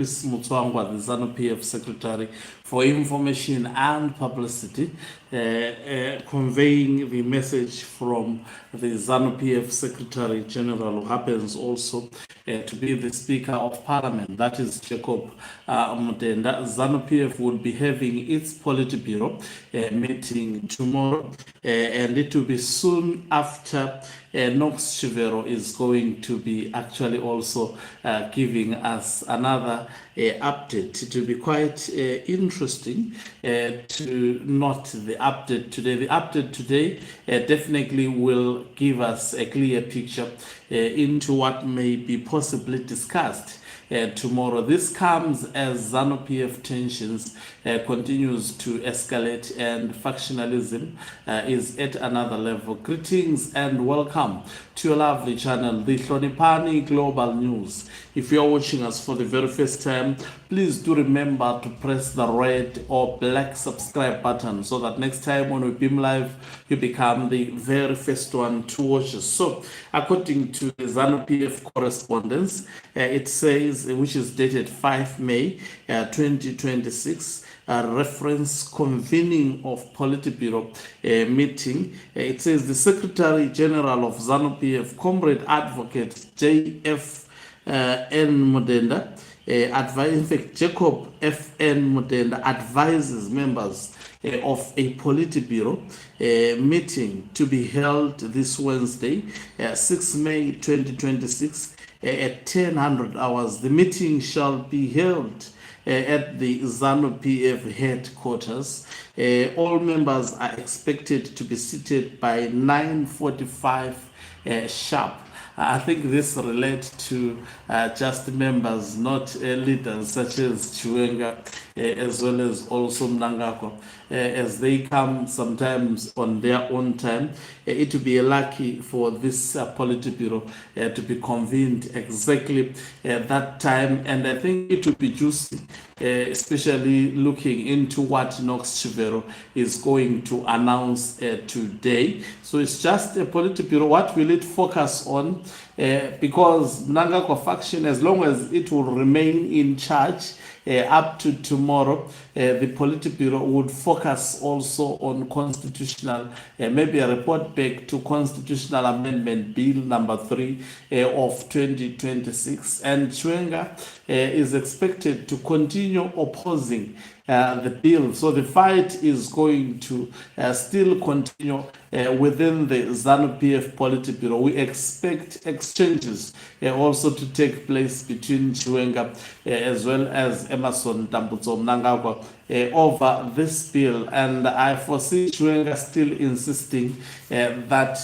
Chris Mutswangwa, the ZANU PF Secretary for Information and Publicity, conveying the message from the ZANU PF Secretary General, who happens also to be the Speaker of Parliament, that is Jacob Mutenda. ZANU PF will be having its Politiburo meeting tomorrow, and it will be soon after Nox Chivero is going to be actually also giving us another update. It will be quite interesting to note the update today. The update today definitely will give us a clear picture into what may be possibly discussed tomorrow. This comes as ZANU PF tensions continues to escalate and factionalism is at another level. Greetings and welcome to your lovely channel, the Hlonipani Global News. If you are watching us for the very first time, please do remember to press the red or black subscribe button so that next time when we beam live, you become the very first one to watch us. So, according to the ZANU PF correspondence, it says, which is dated 5 May 2026, reference convening of Politiburo meeting. It says the Secretary General of ZANU PF, Comrade Advocate J.F. N. Mudenda, in fact, Jacob F.N. Mudenda advises members of a Politiburo meeting to be held this Wednesday, 6 May 2026, at 10:00 hours. The meeting shall be held at the ZANU PF headquarters. All members are expected to be seated by 9:45 sharp. I think this relates to just members, not leaders such as Chiwenga, as well as also Mnangagwa, as they come sometimes on their own time. It would be lucky for this Politiburo to be convened exactly at that time, and I think it would be juicy, especially looking into what Nox Chivero is going to announce today. So it's just a Politiburo. What will it focus on? Because Mnangagwa faction, as long as it will remain in charge up to tomorrow, the Politiburo would focus also on constitutional, maybe a report back to Constitutional Amendment Bill number 3 of 2026. And Chiwenga is expected to continue opposing the bill. So the fight is going to still continue within the ZANU PF Politiburo. We expect exchanges also to take place between Chiwenga as well as Emerson Tambutso Mnangagwa over this bill. And I foresee Chiwenga still insisting that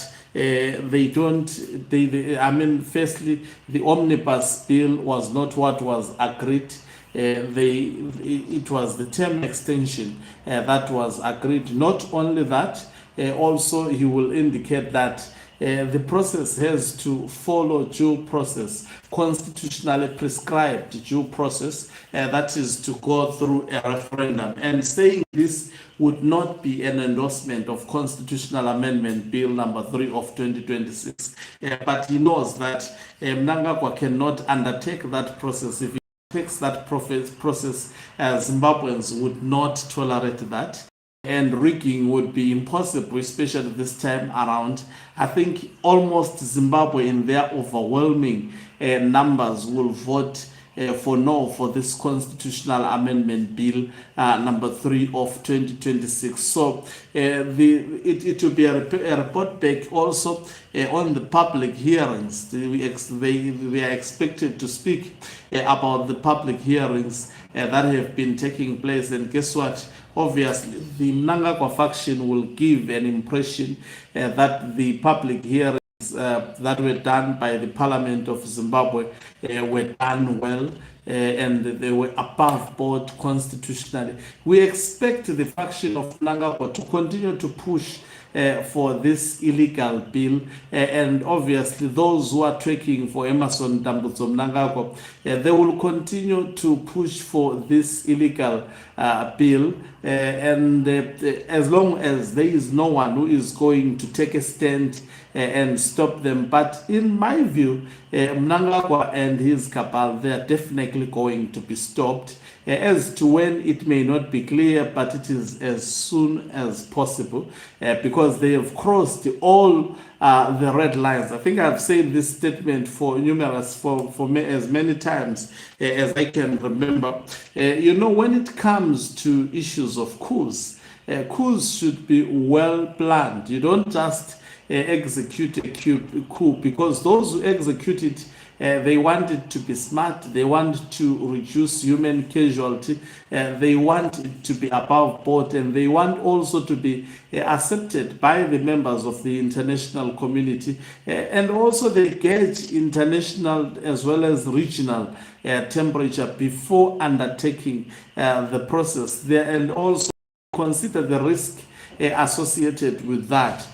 firstly, the omnibus bill was not what was agreed. It was the term extension that was agreed. Not only that, also he will indicate that the process has to follow due process, constitutionally prescribed due process, that is to go through a referendum. And saying this would not be an endorsement of Constitutional Amendment Bill number 3 of 2026, but he knows that Mnangagwa cannot undertake that process. If he takes that process, Zimbabweans would not tolerate that, and rigging would be impossible, especially this time around. I think almost Zimbabwe in their overwhelming numbers will vote for no for this Constitutional Amendment Bill number 3 of 2026. So it will be a report back also on the public hearings. They are expected to speak about the public hearings that have been taking place. And guess what? Obviously, the Mnangagwa faction will give an impression that the public hearings that were done by the Parliament of Zimbabwe were done well, and they were above board constitutionally. We expect the faction of Mnangagwa to continue to push for this illegal bill, and obviously those who are tracking for Emmerson Dambudzo Mnangagwa, they will continue to push for this illegal bill, and as long as there is no one who is going to take a stand and stop them. But in my view, Mnangagwa and his cabal, they are definitely going to be stopped. As to when, it may not be clear, but it is as soon as possible, because they have crossed all the red lines. I think I've said this statement for as many times as I can remember. When it comes to issues of coups, coups should be well planned. You don't just execute a coup, because those who execute it, they want it to be smart, they want to reduce human casualty, they want it to be above board, and they want also to be accepted by the members of the international community, and also they gauge international as well as regional temperature before undertaking the process there, and also consider the risk associated with that.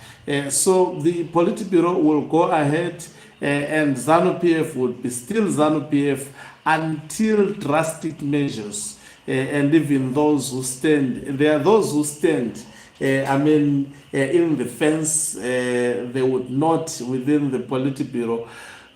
So the Politiburo will go ahead, and ZANU PF would be still ZANU PF until drastic measures, and even those who stand, there are those who stand, in the fence, they would not, within the Politiburo,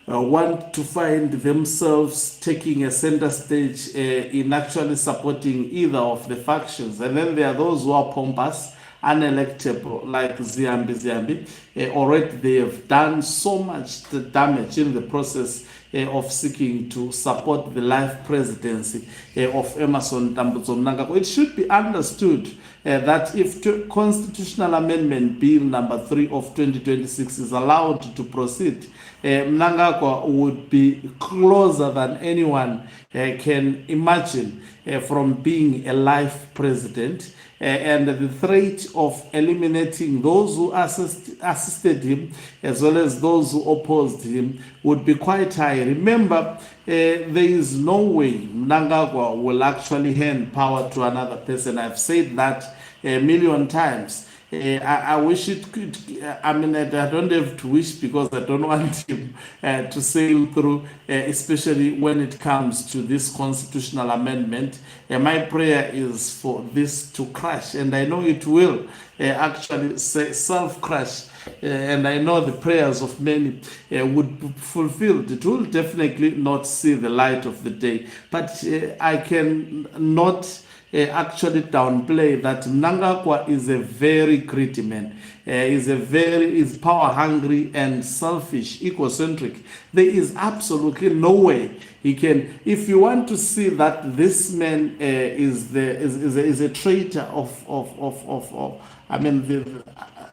want to find themselves taking a center stage in actually supporting either of the factions. And then there are those who are pompous, unelectable, like Ziambi. Already they have done so much damage in the process of seeking to support the life presidency of Emmerson Dambudzo Mnangagwa. It should be understood that if Constitutional Amendment Bill number 3 of 2026 is allowed to proceed, Mnangagwa would be closer than anyone can imagine from being a life president. And the threat of eliminating those who assisted him as well as those who opposed him would be quite high. Remember, there is no way Mnangagwa will actually hand power to another person. I've said that a million times. I wish it could. I don't have to wish, because I don't want him to sail through, especially when it comes to this constitutional amendment. My prayer is for this to crash, and I know it will actually self-crash. And I know the prayers of many would be fulfilled. It will definitely not see the light of the day. But I can not actually downplay that Mnangagwa is a very greedy man. Is power hungry and selfish, egocentric. There is absolutely no way he can. If you want to see that this man is a traitor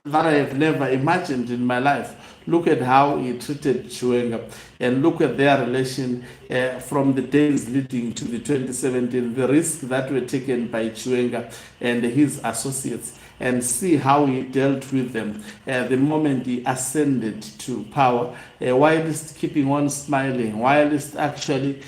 that I have never imagined in my life. Look at how he treated Chiwenga, and look at their relation from the days leading to the 2017, the risks that were taken by Chiwenga and his associates, and see how he dealt with them the moment he ascended to power, whilst keeping on smiling, whilst actually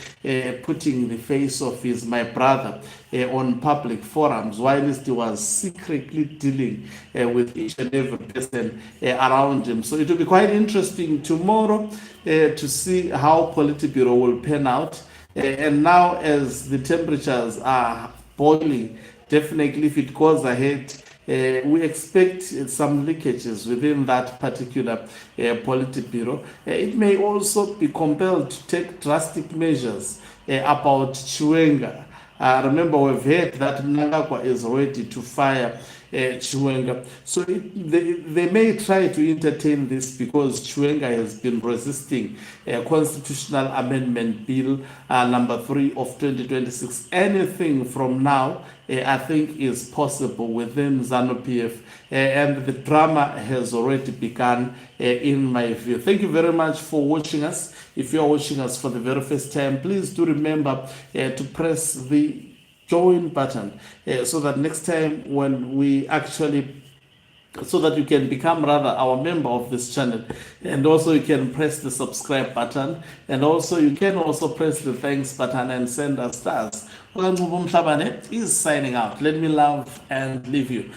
putting the face of my brother on public forums, whilst he was secretly dealing with each and every person around him. So it will be quite interesting tomorrow to see how Politiburo will pan out. And now, as the temperatures are boiling, definitely if it goes ahead, we expect some leakages within that particular Politiburo. It may also be compelled to take drastic measures about Chiwenga. Remember, we've heard that Mnangagwa is ready to fire Chiwenga. So they may try to entertain this, because Chiwenga has been resisting Constitutional Amendment Bill number 3 of 2026. Anything from now, I think, is possible within ZANU PF, and the drama has already begun in my view. Thank you very much for watching us. If you are watching us for the very first time, please do remember to press the join button so that next time when we actually, so that you can become rather our member of this channel, and also you can press the subscribe button, and also you can also press the thanks button and send us stars. Is signing out. Let me love and leave you.